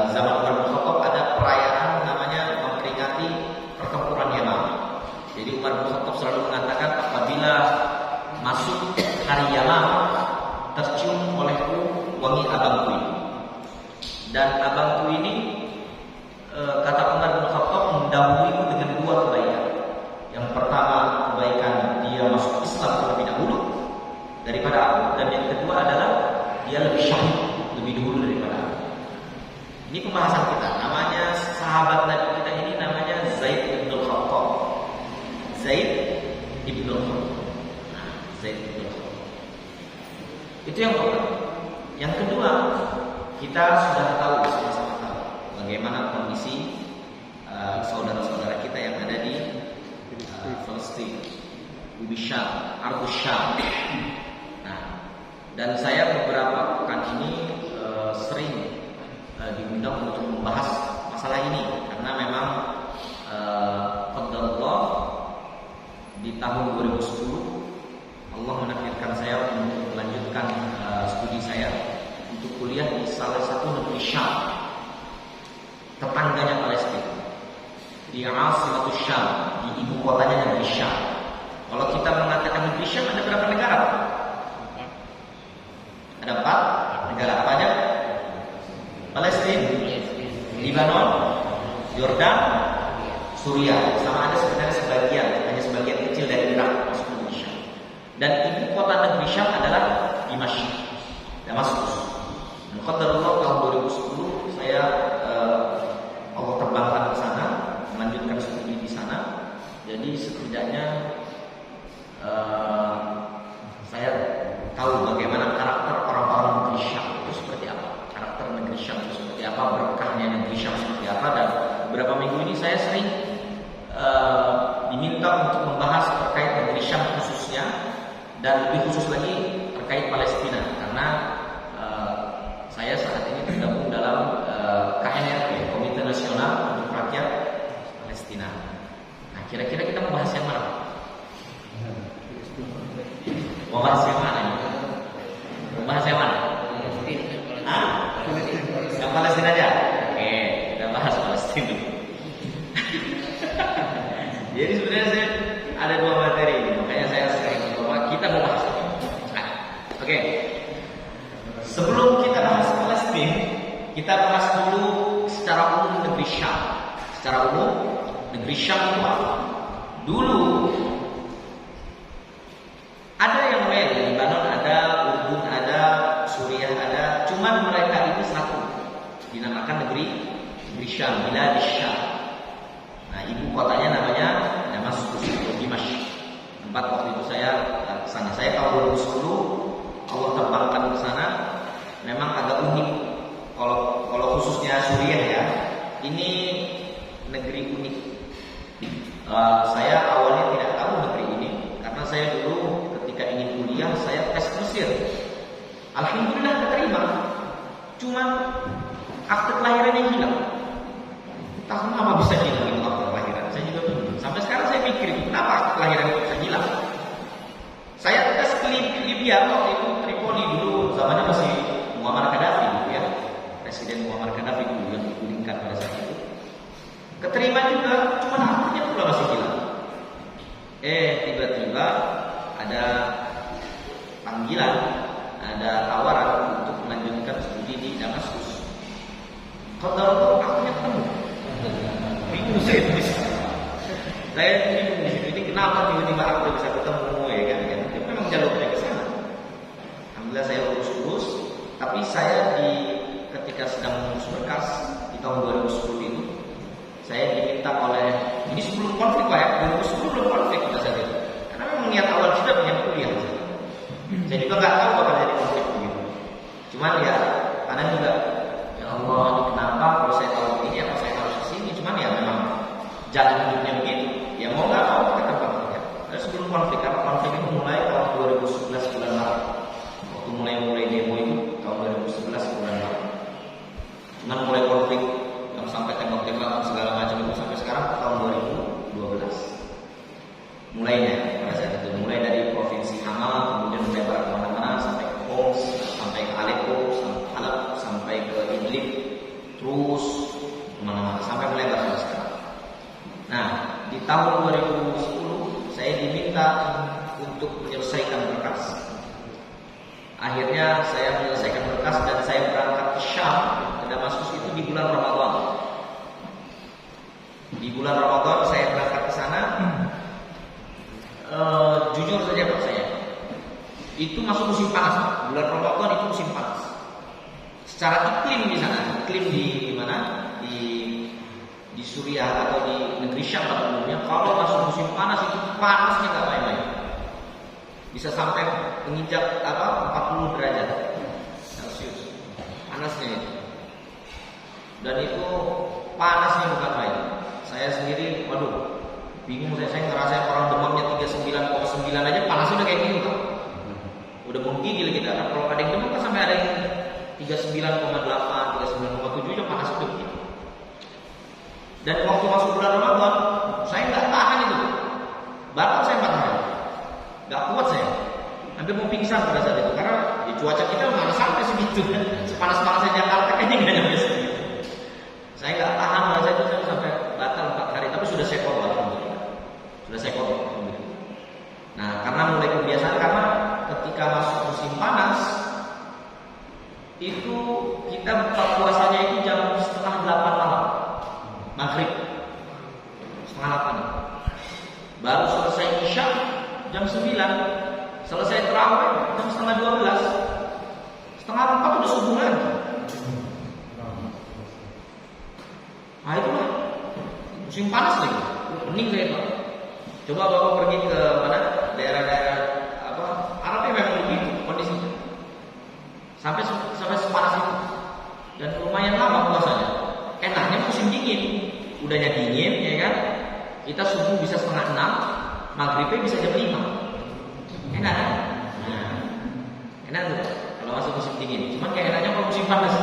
di zaman Umar bin Khattab ada perayaan namanya memperingati pertempuran Yamamah. Jadi Umar bin Khattab selalu mengatakan apabila masuk hari Yamamah tercium olehku wangi abangku ini. Dan abangku ini kata Umar bin Khattab mendahuluiku dengan dua kebaikan. Yang pertama kebaikan dia masuk Islam terlebih dahulu daripada aku, dan yang kedua adalah dia lebih syahid lebih dahulu daripada aku. Ini pembahasan kita. Namanya sahabat Nabi kita ini namanya Zaid bin Khattab. Zaid bin Khattab. Zaid bin Khattab. Itu yang pertama. Yang kedua, kita sudah tahu, sama-sama tahu bagaimana kondisi saudara-saudara kita yang ada di Palestina, Bumi Syam, Ardus Syam. Nah, dan saya beberapa pekan ini sering diundang untuk membahas masalah ini karena memang qadarullah di tahun 2010 Allah menakdirkan saya untuk melanjutkan studi saya untuk kuliah di salah satu negeri Syam, tetangganya Palestina, di Asimatus Syam, di ibu kotanya negeri Syam. Kalau kita mengatakan negeri Syam ada berapa negara? Ada 4 negara. Apa aja? Palestina, Lebanon, Yordan, Suriah. Sama ada sebenarnya sebagian, hanya sebagian kecil dari Irak masuk negeri Syam. Dan ibu kota negeri Syam adalah Dimashq, Damaskus. Qadarullah tahun 2010 saya Allah terbangkan ke sana, melanjutkan studi di sana. Jadi setidaknya saya tahu bagaimana karakter orang-orang negeri Syam itu seperti apa, karakter negeri Syam itu seperti apa, berkahnya negeri Syam seperti apa. Dan beberapa minggu ini saya sering diminta untuk membahas terkait negeri Syam khususnya, dan lebih khusus lagi terkait Palestina karena saya saat ini tergabung dalam KNRP, Komite Nasional untuk Rakyat Palestina. Nah, kira-kira kita mau bahas yang mana? Mau bahas yang mana? Mau bahas yang mana? Yang Palestina aja? Oke, kita bahas Palestina. Jadi sebenarnya saya ada 2 materi ini, makanya saya sering bahwa kita mau bahas ini. Oke. Sebelum kita bahas Palestina, kita bahas dulu secara umum negeri Syam. Secara umum negeri Syam itu apa? Dulu ada yang lain, Lebanon ada, Urdun ada, Suriah ada, cuman mereka itu satu, dinamakan negeri Syam, Bilad Syam. Nah, ibu kotanya namanya Damaskus atau Dimashq. Tempat waktu itu saya ke sana. Saya tahun 2010 Allah terbangkan ke sana. Memang agak unik. Kalau khususnya Suriah ya, ini negeri unik. Saya awalnya tidak tahu negeri ini karena saya dulu ketika ingin kuliah saya tes Mesir. Alhamdulillah keterima. Cuman akte kelahirannya hilang. Entah kenapa bisa hilang itu akte kelahiran. Saya juga bingung. Sampai sekarang saya mikir kenapa akte kelahiran itu bisa hilang. Saya tes ke Libya waktu itu, Tripoli dulu, zamannya masih Muammar Gaddafi gitu ya. Presiden Muammar Gaddafi dulu yang digulingkan pada saat itu. Keterima juga, cuma akhirnya pula masih hilang. Tiba-tiba ada panggilan, ada tawaran untuk melanjutkan studi di Damaskus. Qadarullah akhirnya ketemu. Bingung saya di situ. Saya bingung di situ. Ini kenapa tiba-tiba aku bisa ketemu ya kan? Itu memang jalurnya ke sana. Alhamdulillah saya urus-urus. Tapi saya ketika sedang mengurus berkas di tahun 2010 itu, saya diminta oleh, ini sebelum konflik Pak ya, 2010 belum konflik pada saat itu. Karena memang niat awal kita pengen kuliah. Saya juga nggak tahu bakal jadi konflik begitu. Cuman ya, kadang juga, ya Allah, ini kenapa? Kalau saya tahu ini, apa saya harus kesini? Cuman ya memang jalan hidupnya begitu. Ya mau nggak mau kita tempat kerja. Terus sebelum konflik, karena konflik itu mulai tahun 2011 bulan Maret. Waktu mulai demo itu tahun 2011 bulan Maret. Cuman mulai konflik yang sampai tembak-tembakan segala macam itu sampai sekarang tahun 2012. Mulainya pada saat itu mulai dari provinsi Hama, kemudian melebar kemana-mana sampai ke Homs, sampai ke Aleppo, sampai ke Halab, sampai ke Idlib, menyelesaikan berkas. Akhirnya saya menyelesaikan berkas dan saya berangkat ke Syam, ke Damaskus itu di bulan Ramadan. Di bulan Ramadan saya berangkat ke sana. Jujur saja Pak, saya itu masuk musim panas. Bulan Ramadan itu musim panas. Secara iklim di sana, iklim di mana? Di Suriah atau di negeri Syam pada umumnya, kalau masuk musim panas itu panasnya nggak main-main. Bisa sampai menginjak 40 derajat Celcius panasnya itu. Dan itu panasnya bukan main. Saya sendiri, waduh, bingung saya ngerasa orang demamnya 39,9 aja panasnya udah kayak gini Pak. Udah menggigil kita. Kan kalau ada yang demam kan sampai ada yang 39,8, 39,7 aja panas udah begitu. Dan waktu masuk bulan Ramadan, saya nggak tahan itu. Batal saya 4 hari. Nggak kuat saya. Hampir mau pingsan pada saat itu. Karena di cuaca kita mana sampai segitu kan. Sepanas-panasnya Jakarta kayaknya nggak nyampe segitu. Saya nggak tahan pada saat itu, saya sampai batal 4 hari. Tapi sudah saya kotor alhamdulillah. Sudah saya kotor alhamdulillah. Nah, karena mulai kebiasaan, karena ketika masuk musim panas itu kita buka puasanya itu jam setengah 8 malam. Maghrib setengah 8. Baru selesai Isya jam 9. Selesai tarawih jam setengah 12. Setengah 4 udah subuh lagi. Nah itulah musim panas lagi. Pening saya Pak. Coba Bapak pergi ke mana? Daerah-daerah Arabnya memang begitu kondisinya. Sampai sepanas itu. Dan lumayan lama puasanya. Enaknya musim dingin, udahnya dingin, ya kan? Kita subuh bisa setengah 6, maghribnya bisa jam 5. Enak kan? Nah, enak tuh kalau masuk musim dingin. Cuman kayak enaknya kalau musim panas,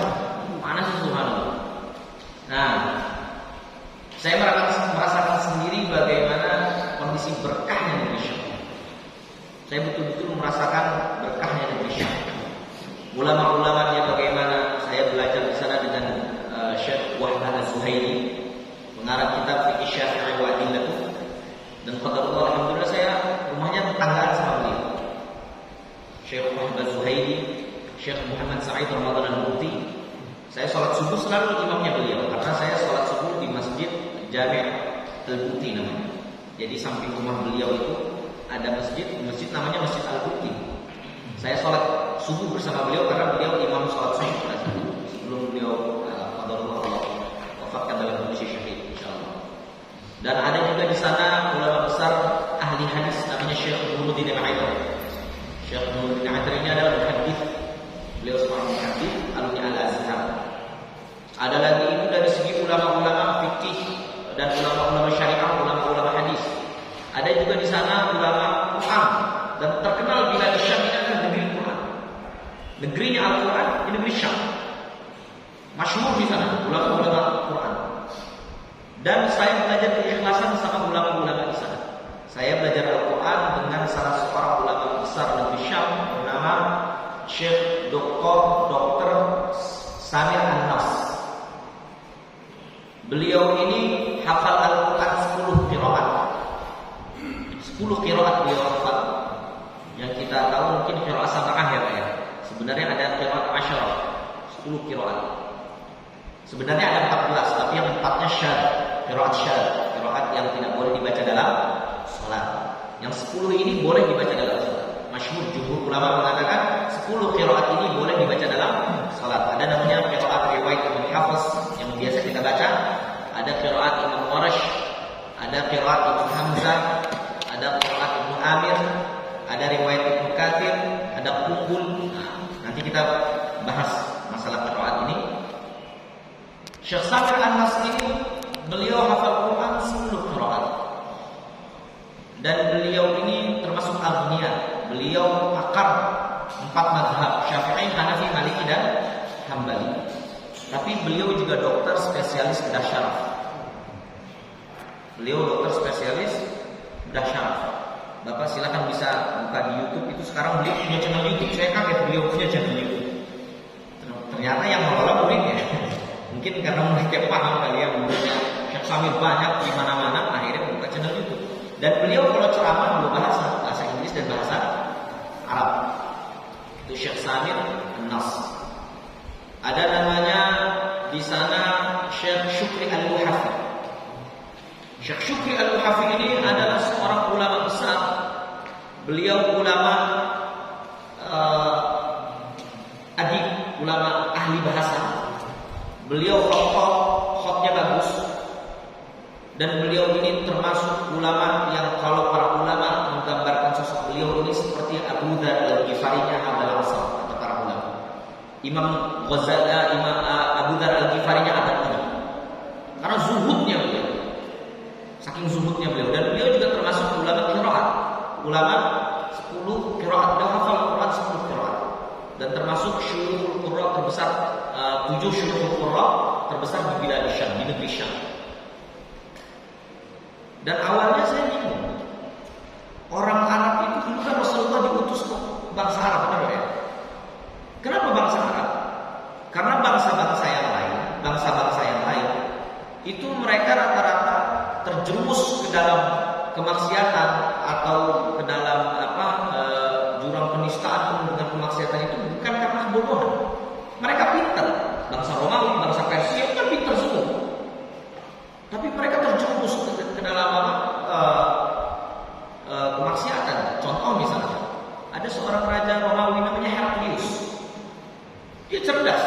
panas itu subhanallah. Nah, saya merasakan sendiri bagaimana kondisi berkahnya negeri Syam. Saya betul-betul merasakan berkahnya negeri Syam. Ulama-ulamanya bagaimana? Saya belajar di sana dengan Syekh Wahbah Az-Zuhaili, pengarang kitab Fiqh Syafi'i wa Adillatuh. Dan qadarullah alhamdulillah saya rumahnya tetanggaan sama beliau. Syekh Wahbah Az-Zuhaili, Syekh Muhammad Sa'id Ramadan Al-Mufti. Saya sholat subuh selalu imamnya beliau, karena saya sholat subuh di Masjid Jami' Al-Mufti namanya. Jadi samping rumah beliau itu ada masjid namanya Masjid Al-Mufti. Saya sholat subuh bersama beliau karena beliau imam sholat subuh pada saat itu. Sebelum beliau wafatkan dalam kondisi syahid insyaallah. Dan ada juga di sana ulama besar ahli hadis namanya Syekh Nuruddin Al-Aidar. Syekh Nuruddin Al-Aidar ini adalah muhaddits. Beliau seorang muhaddits alumni Al-Azhar. Ada lagi itu dari segi ulama-ulama fikih dan ulama-ulama syariah, ulama-ulama hadis. Ada juga di sana ulama Quran, dan terkenal bila di Syam ini adalah negeri Quran. Negerinya Al-Quran di negeri Syam. Masyhur di sana ulama-ulama Quran. Dan saya belajar keikhlasan sama ulama-ulama di sana. Saya belajar Al-Quran dengan salah seorang ulama besar negeri Syam bernama Syekh Dr. Samir An-Nas. Beliau ini hafal Al-Quran 10 qiraat. 10 qiraat beliau hafal. Yang kita tahu mungkin qiraat sab'ah ya. Sebenarnya ada qiraat 10 qiraat. Sebenarnya ada 14, tapi yang 4-nya syad, qiraat syad, qiraat yang tidak boleh dibaca dalam salat. Yang 10 ini boleh dibaca dalam salat. Masyhur jumhur ulama mengatakan 10 qiraat ini boleh dibaca dalam salat. Ada namanya qiraat riwayat Ibnu Hafiz yang biasa kita baca, ada qiraat Imam Warash, ada qiraat Ibnu Hamzah, ada qiraat Ibnu Amir, ada riwayat Ibnu Katsir, ada Qumbul. Nanti kita bahas masalah qiraat ini. Syekh Samir An-Nas ini beliau hafal Quran 10 qiraat. Dan beliau ini termasuk aghnia. Beliau pakar 4 mazhab, Syafi'i, Hanafi, Maliki dan Hambali. Tapi beliau juga dokter spesialis bedah syaraf. Beliau dokter spesialis bedah syaraf. Bapak silakan bisa buka di YouTube, itu sekarang beliau punya channel YouTube. Saya kaget beliau punya channel YouTube. Ternyata yang mengelola muridnya. Mungkin karena mereka paham kali ya, muridnya Syekh Samir banyak di mana-mana, akhirnya buka channel YouTube. Dan beliau kalau ceramah dua bahasa Inggris dan bahasa Syekh Syukri Al-Muhafi ini adalah seorang ulama besar. Beliau ulama adib, ulama ahli bahasa. Beliau khotnya bagus. Dan beliau ini termasuk ulama yang kalau para ulama menggambarkan sosok beliau ini seperti Abu Dzar Al-Ghifari-nya Abdul Asal atau para ulama. Imam Ghazali, Imam Abu Dzar Al-Ghifari-nya Abdul ini. Karena zuhudnya beliau. Saking zuhudnya beliau, dan beliau juga termasuk ulama qiraat. Ulama 10 qiraat, dia hafal Quran 10 qiraat. Dan termasuk syuyukhul qurra terbesar, 7 syuyukhul qurra terbesar di bilad Syam, di negeri Syam. Dan awalnya saya bingung. Orang Arab itu dulu kan Rasulullah diutus ke bangsa Arab, benar ya? Kenapa bangsa Arab? Karena bangsa-bangsa yang lain itu mereka rata-rata terjerumus ke dalam kemaksiatan atau ke dalam jurang penistaan dengan kemaksiatan itu bukan karena kebodohan. Mereka pintar. Bangsa Romawi, bangsa Persia itu kan pintar semua. Tapi mereka terjerumus ke dalam kemaksiatan. Contoh misalnya, ada seorang raja Romawi namanya Heraklius. Dia cerdas.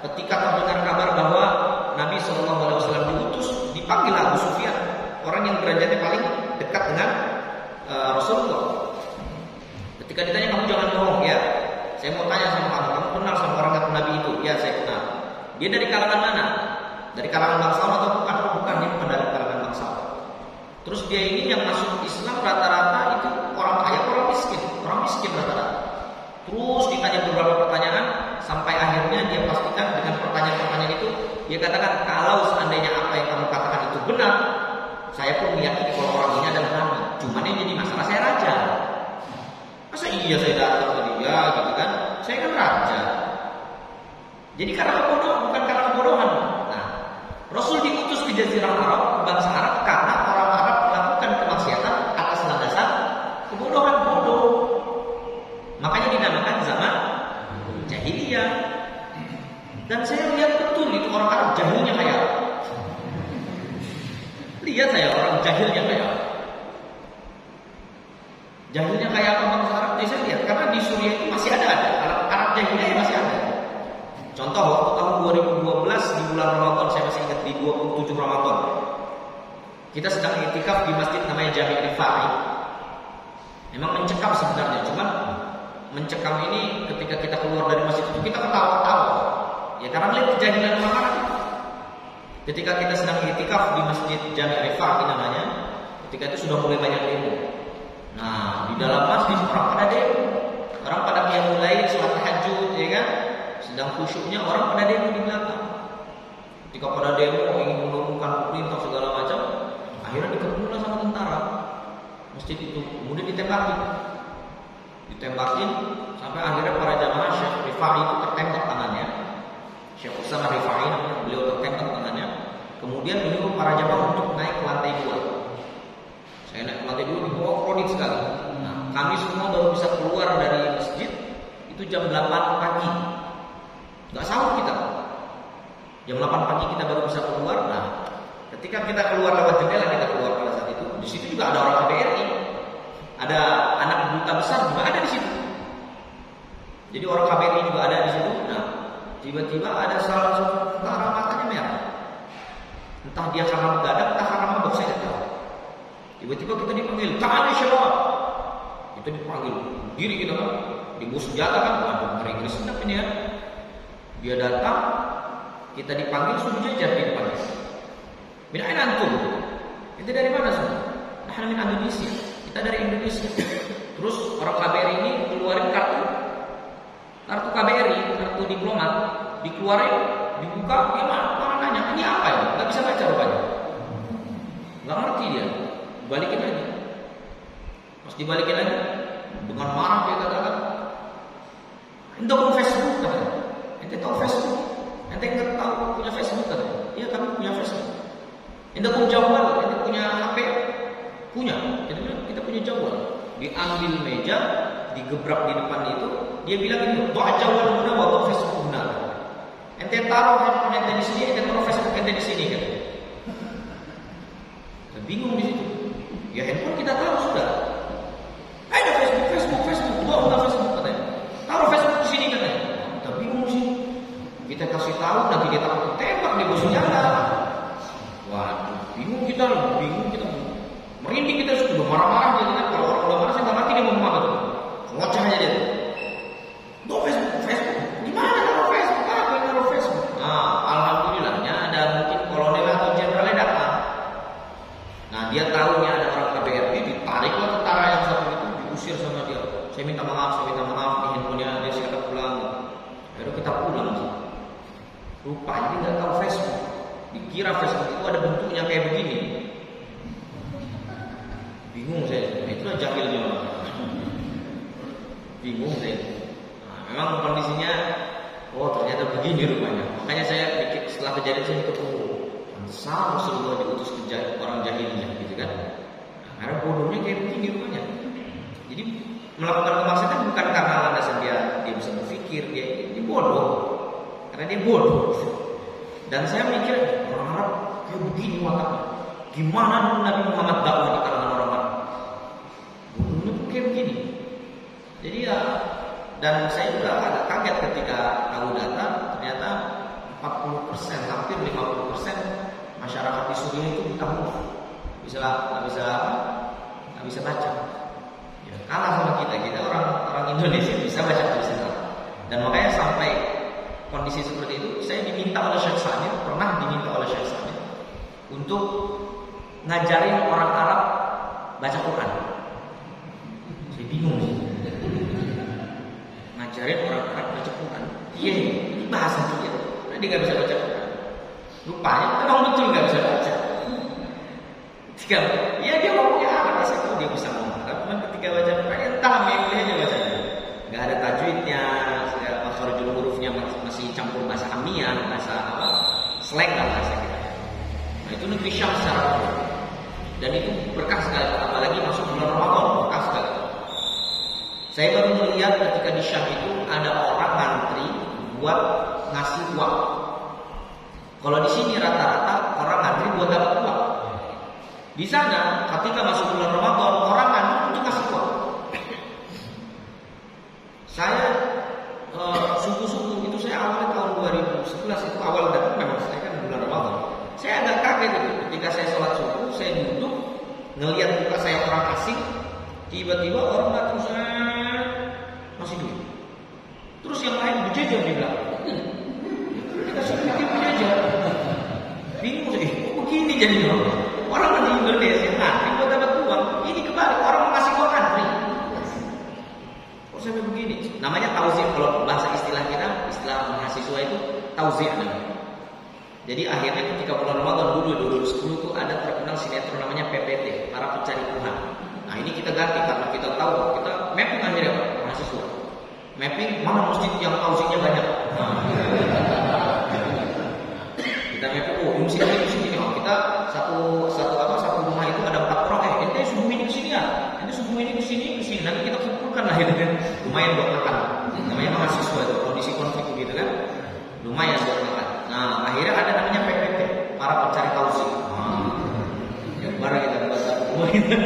Ketika terdengar kabar bahwa Nabi SAW diutus, dipanggil Abu Sufyan, orang yang derajatnya paling dekat dengan Rasulullah. Ketika ditanya, kamu jangan bohong ya, saya mau tanya sama kamu kenal sama orang yang Nabi itu? Ya, saya kenal. Dia dari kalangan mana? Dari kalangan bangsawan atau bukan? Bukan, dia bukan dari kalangan bangsawan. Terus dia ini yang masuk Islam rata-rata itu orang kaya, orang miskin rata-rata. Terus ditanya beberapa pertanyaan sampai akhirnya dia pastikan dengan pertanyaan-pertanyaan itu, dia katakan, kalau seandainya apa yang kamu katakan itu benar, saya pun meyakini kalau orang ini adalah nabi. Cuman yang jadi masalah, saya raja. Masa iya saya datang ke dia gitu kan? Saya kan raja. Jadi karena kebodohan, bukan karena kebodohan. Nah, Rasul diutus ke Jazirah Arab, ke bangsa Arab, karena orang Arab melakukan kemaksiatan atas landasan kebodohan, bodoh. Makanya dinamakan zaman jahiliyah. Dan saya lihat betul itu orang Arab jahilnya kayak apa. Lihat saya orang jahilnya kayak apa. Jahilnya kayak apa bangsa Arab? Jadi saya lihat, karena di Suriah itu masih ada Arab jahilnya masih ada. Contoh waktu tahun 2012 di bulan Ramadan, saya masih ingat di 27 Ramadan. Kita sedang iktikaf di masjid namanya Jami' Rifai. Memang mencekam sebenarnya, cuman mencekam ini ketika kita keluar dari masjid itu kita ketawa-ketawa. Ya karena melihat kejahilan orang Arab. Ketika kita sedang iktikaf di masjid Jami' Rifai namanya, ketika itu sudah mulai banyak demo. Nah, di dalam masjid orang pada demo. Orang pada qiyamul lail, salat tahajud, ya kan? Sedang khusyuknya orang pada demo di belakang. Ketika pada demo ingin menurunkan perintah segala macam, akhirnya dikepung sama tentara masjid itu, kemudian ditembakin sampai akhirnya para jamaah Syekh Rifai itu tertembak tangannya. Syekh Usama Rifai namanya, beliau tertembak tangannya. Kemudian menyuruh para jamaah untuk naik ke lantai 2. Saya naik ke lantai 2 di bawah kronik sekali. Nah, kami semua baru bisa keluar dari masjid itu jam 8 pagi. Gak sahur kita. Jam 8 pagi kita baru bisa keluar. Nah, ketika kita keluar lewat jendela, kita keluar pada saat itu. Di situ juga ada orang KBRI. Ada anak duta besar juga ada di situ. Jadi orang KBRI juga ada di situ. Nah, tiba-tiba ada salah satu tentara matanya merah. Entah dia karena begadang, entah karena mabuk, saya tidak tahu. Tiba-tiba kita dipanggil, "Ta'ala syabab." Kita dipanggil, diri kita kan, dibawa senjata kan, aduh ngeri-ngeri sedap ini ya. Dia datang, kita dipanggil, suruh jajar di depan. Min aina antum? Kita dari mana semua? Nahnu min Indonesia. Kita dari Indonesia. Terus orang KBRI ini keluarin kartu KBRI, kartu diplomat, dikeluarin, dibuka, dia mana nanya, ini apa ini? Gak bisa baca rupanya. Gak ngerti dia. Balikin lagi. Pas dibalikin lagi, dengan marah dia katakan, "Ente punya Facebook katanya. Ente tahu Facebook? Ente nggak tahu punya Facebook katanya. Iya kami punya Facebook. Ente punya jawab, ente punya HP? Punya. Kita punya jawab. Diambil meja, digebrak di depan itu, dia bilang ini, "Doa jawab guna, wa Facebook guna." Ente taruh handphone ente di sini, ente taruh Facebook ente di sini kan. bingung di situ. Ya handphone kita tahu sudah. Ada Facebook, buka Facebook katanya. Taruh Facebook di sini katanya. Kita bingung sih. Kita kasih tahu nanti dia takut tembak dia bos senjata. Waduh, bingung kita. Merinding kita sudah marah-marah dia kan. Kalau orang udah marah saya nggak mati dia mau apa tuh. Ngoceh aja dia. Tuh Facebook. Gimana taruh Facebook? Apa yang taruh Facebook? Nah, alhamdulillahnya ada mungkin kolonel atau jenderalnya datang. Nah, dia tahunya ada orang KBRI, ditariklah tentara yang satu itu, diusir sama dia. Saya minta maaf, di handphonenya dia silakan pulang. Baru kita pulang. Rupanya dia nggak tahu Facebook. Dikira Facebook itu ada bentuknya kayak begini. Bingung saya. Itulah jahilnya orang. Bingung saya. Nah, memang kondisinya, ternyata begini rupanya. Makanya saya pikir setelah kejadian saya ketemu. Sama Rasulullah diutus ke orang jahilnya, gitu kan? Nah, karena bodohnya kayak begini rupanya. Jadi melakukan kemaksiatan bukan karena landasan dia bisa berpikir, dia bodoh. Karena dia bodoh. Dan saya mikir orang Arab kayak begini wataknya. Gimana dulu Nabi Muhammad dakwah di kalangan orang Arab? Bodohnya tuh kayak begini. Jadi ya, dan saya juga agak kaget ketika tahu data ternyata 40%, hampir 50% masyarakat di Suriah itu buta huruf, nggak bisa baca. Ya, kalah sama kita orang Indonesia bisa baca tulisan. Dan makanya sampai kondisi seperti itu, saya pernah diminta oleh Syekh Samir untuk ngajarin orang Arab baca Quran. Saya bingung sih. Ngajarin orang Arab baca Quran. Iya, ini bahasa dia. Dia nggak bisa baca Quran. Rupanya memang betul nggak bisa baca. Iya dia ngomongnya Arab, dia bisa ngomong Arab. Cuman ketika baca Quran, entah memilih aja bacanya. Nggak ada tajwidnya, makhrajul hurufnya masih campur bahasa Amiyah, bahasa apa, slang lah bahasa kita. Nah itu negeri Syam secara umum. Dan itu berkah sekali, apalagi masuk bulan Ramadan, berkah sekali. Saya baru melihat ketika di Syam itu ada orang ngantri buat ngasih uang. Kalau di sini rata-rata orang ngantri buat dapat uang. Di sana ketika masuk bulan Ramadan orang ngantri untuk ngasih uang. Saya subuh-subuh itu saya awalnya tahun 2011 itu awal datang memang saya kan bulan Ramadan. Saya agak kaget itu ketika saya sholat subuh, saya duduk ngelihat muka saya orang asing, tiba-tiba orang datang saya masih duit. Terus yang lain berjajar di belakang. Dikasih duit berjajar. Bingung sih, kok begini jadinya? Orang di Indonesia ngantri buat dapat uang, ini kebalik orang mau ngasih uang ngantri. Kok sampai begini? Namanya tauzi', kalau bahasa istilah kita, istilah mahasiswa itu tauzi' namanya. Jadi akhirnya ketika bulan Ramadan dulu 2010 itu ada terkenal sinetron namanya PPT, para pencari Tuhan. Nah ini kita ganti karena kita tahu kita mapping akhirnya Pak, mahasiswa. Mapping mana masjid yang tauzi'nya banyak. Kita mapping, masjid ini. Kita satu rumah itu ada 4 orang. Ente subuh ini kesini ya, ente subuh ini kesini. Nanti kita kumpulkan lah itu kan. Lumayan buat makan. Namanya mahasiswa itu kondisi konflik gitu kan. Lumayan buat makan. Nah akhirnya ada namanya PPT, para pencari tauzi'. Yang baru kita buat semua itu.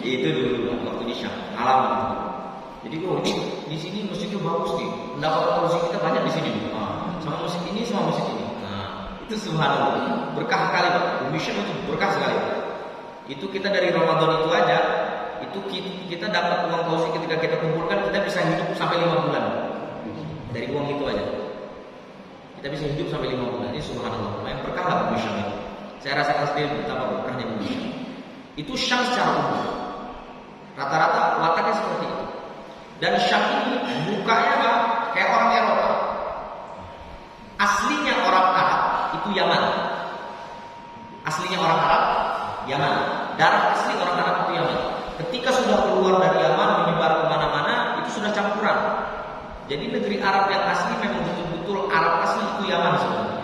Itu dulu waktu di Syam, alam. Jadi ini di sini masjidnya bagus nih. Pendapat tauzi' kita banyak di sini. Sama masjid ini sama masjid ini. Itu subhanallah, berkah sekali Pak. Indonesia itu berkah sekali. Itu kita dari Ramadan itu aja, itu kita dapat uang tauzi' ketika kita kumpulkan, kita bisa hidup sampai 5 bulan. Dari uang itu aja. Kita bisa hidup sampai 5 bulan. Ini subhanallah, yang berkah lah Indonesia itu. Saya rasakan sendiri betapa berkahnya Indonesia. Itu Syam secara umum. Rata-rata wataknya seperti itu. Dan Syam ini mukanya Pak, kayak orang Eropa. Aslinya orang Arab itu Yaman. Aslinya orang Arab Yaman. Darah asli orang Arab itu Yaman. Ketika sudah keluar dari Yaman menyebar kemana-mana, itu sudah campuran. Jadi negeri Arab yang asli memang betul-betul Arab asli itu Yaman sebenarnya.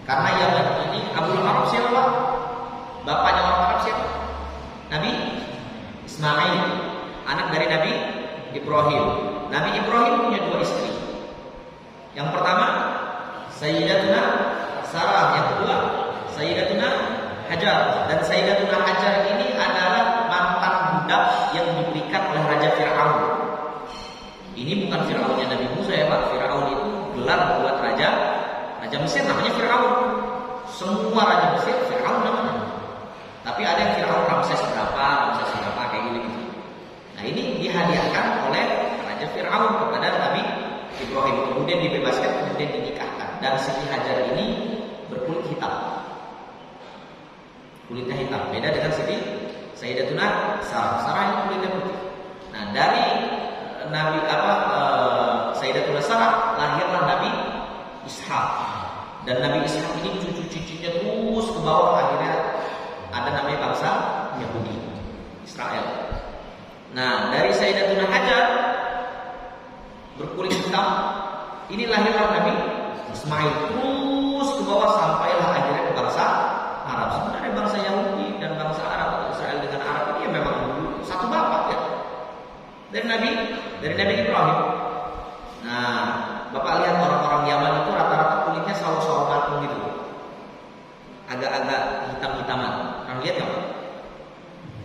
Karena Yaman ini Abul Arab siapa? Bapaknya orang Arab siapa? Nabi Ismail, anak dari Nabi Ibrahim. Nabi Ibrahim punya 2 istri. Yang pertama Sayyidatuna Sarah, yang kedua Sayyidatuna Hajar. Dan Sayyidatuna Hajar ini adalah mantan budak yang diberikan oleh Raja Fir'aun. Ini bukan Fir'aunnya Nabi Musa ya Pak. Fir'aun itu gelar buat Raja Mesir namanya Fir'aun. Semua Raja Mesir Fir'aun namanya. Tapi ada yang Fir'aun Ramses berapa kayak gitu. Nah ini dihadiahkan oleh Raja Fir'aun kepada Nabi Ibrahim. Kemudian dibebaskan, kemudian dinikahkan. Dan Siti Hajar ini berkulit hitam. Kulitnya hitam, beda dengan Siti Sayyidatuna Sarah. Sarah ini kulitnya putih. Nah dari Sayyidatuna Sarah lahirlah Nabi Ishak. Dan Nabi Ishak ini cucu-cucunya terus ke bawah, akhirnya ada namanya bangsa Yahudi, Israel. Nah dari Sayyidatuna Hajar berkulit hitam ini lahirlah Nabi Ismail, terus ke bawah sampailah akhirnya ke bangsa Arab. Sebenarnya bangsa Yahudi dan bangsa Arab atau Israel dengan Arab ini ya memang satu bapak ya. Dari Nabi Ibrahim. Nah, Bapak lihat orang-orang Yaman itu rata-rata kulitnya sawo-sawo matang gitu. Agak-agak hitam-hitaman. Pernah lihat nggak Pak?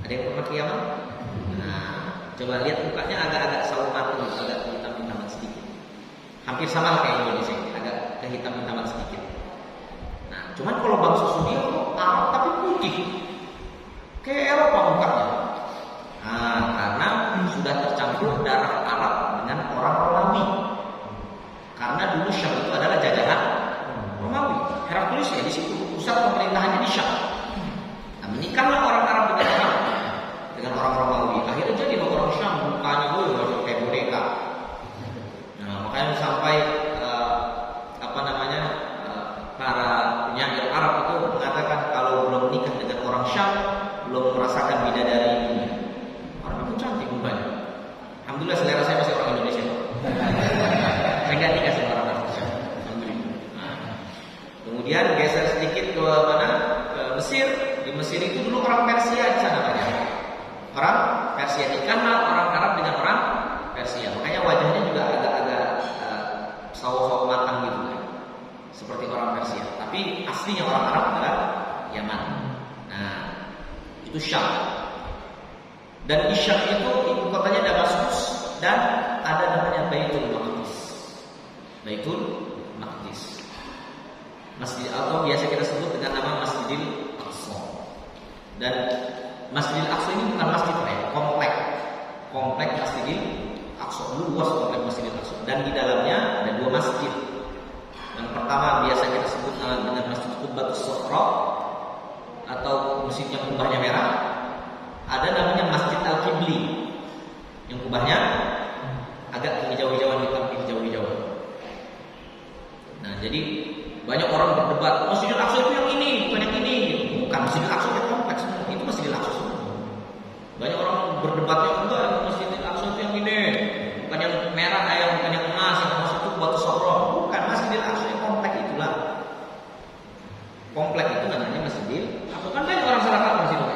Ada yang pernah ke Yaman? Nah, coba lihat mukanya agak-agak sawo matang, agak hitam-hitaman sedikit. Hampir sama kayak Indonesia, agak kehitam-hitaman sedikit. Nah, cuman kalau bangsa Suni Arab tapi putih, kayak Eropa mukanya. Nah, karena sudah tercampur darah Arab dengan orang Romawi. Karena dulu Syam itu adalah jajahan Romawi. Heraklius ya di situ, pusat pemerintahannya di Syam. Nah, menikahlah orang Arab dengan orang Romawi. Akhirnya jadi orang Syam mukanya kayak boneka. Nah, makanya sampai para penyair Arab itu mengatakan kalau belum nikah dengan orang Syam belum merasakan bidadari dunia. Orang itu cantik mukanya. Alhamdulillah selera saya masih orang Indonesia. Saya nggak nikah sama orang Arab. Alhamdulillah. Kemudian geser sedikit ke mana? Ke Mesir. Di Mesir itu dulu orang Persia di sana banyak. Orang Persia dikenal orang Arab dengan orang Persia. Makanya wajahnya juga agak-agak sawo-sawo matang gitu kan. Seperti orang Persia. Tapi aslinya orang Arab adalah Yaman. Nah, itu Syam. Dan di Syam itu ibu kotanya Damaskus dan ada namanya Baitul Maqdis. Baitul Maqdis. Masjid atau biasa kita sebut dengan nama Masjidil Aqsa. Dan Masjidil Aqsa ini bukan masjid ya, komplek Masjidil Aqsa. Luas komplek Masjidil Aqsa dan di dalamnya ada dua masjid. Yang pertama biasa kita sebut dengan Masjid Qubbatus Sukhra atau masjid yang kubahnya merah. Ada namanya Masjid Al-Qibli yang kubahnya agak hijau-hijauan, hitam hijau-hijauan. Nah, jadi banyak orang berdebat, Masjidil Aqsa itu yang ini, bukan yang ini. Bukan, Masjidil Aqsa itu kompleks semua. Itu Masjidil Aqsa semua. Banyak orang berdebatnya enggak, Masjidil Aqsa itu yang ini, bukan yang merah, bukan yang emas, yang emas itu Qubbatus Sukhra. Bukan, Masjidil Aqsa yang komplek itulah. Komplek itu namanya Masjidil Aqsa. Kan banyak orang salah paham di situ.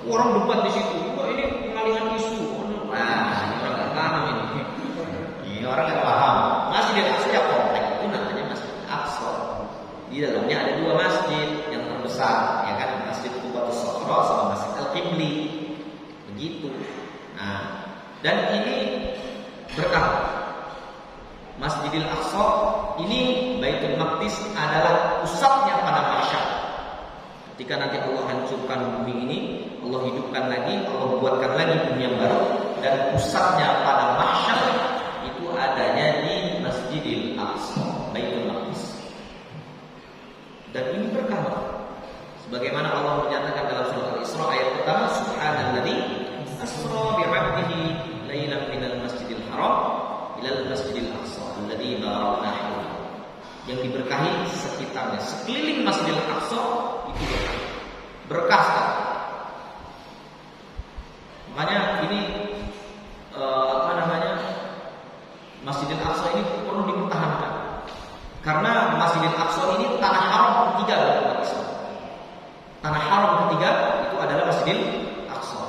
Orang debat di situ, ini pengalihan isu. Nah, ini orang nggak paham ini. Ini orang nggak paham. Masjidil Aqsa ya komplek itu namanya Masjidil Aqsa. Di dalamnya ada dua masjid yang terbesar, ya kan? Masjid Qubbatus Sukhra sama Masjid Al-Qibli. Begitu. Nah, dan ini berkah. Masjidil Aqsa ini Baitul Maqdis adalah pusatnya pada mahsyar. Ketika nanti Allah hancurkan bumi ini, Allah hidupkan lagi, Allah buatkan lagi bumi yang baru, dan pusatnya pada mahsyar itu adanya di Masjidil Aqsa, Baitul Maqdis. Dan ini berkah. Sebagaimana Allah menyatakan dalam surah Al-Isra ayat pertama, Subhanalladzi asra bi'abdihi lailan minal masjidil haram ilal masjidil aqsa alladzi barakna hawlahu. Yang diberkahi sekitarnya, sekeliling Masjidil Aqsa itu berkah sekali. Makanya ini Masjidil Aqsa ini perlu dipertahankan. Karena Masjidil Aqsa ini tanah haram ketiga bagi umat Islam. Tanah haram ketiga itu adalah Masjidil Aqsa.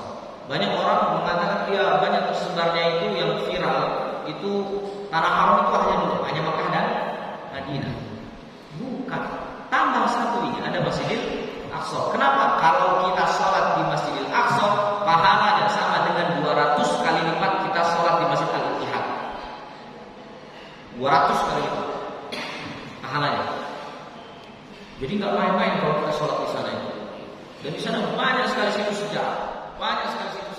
Banyak orang mengatakan ya banyak tersebarnya itu yang viral itu tanah haram itu hanya Makkah dan Madinah. Bukan. Tambah satu ini ada Masjidil Aqsa. Kenapa? Kalau kita sholat di Masjidil Aqsa, pahalanya sama dengan 200 kali lipat kita sholat di Masjid Al-Ittihad. 200 kali lipat pahalanya. Jadi nggak main-main kalau kita sholat di sana itu. Dan di sana banyak sekali situs sejarah, banyak sekali situs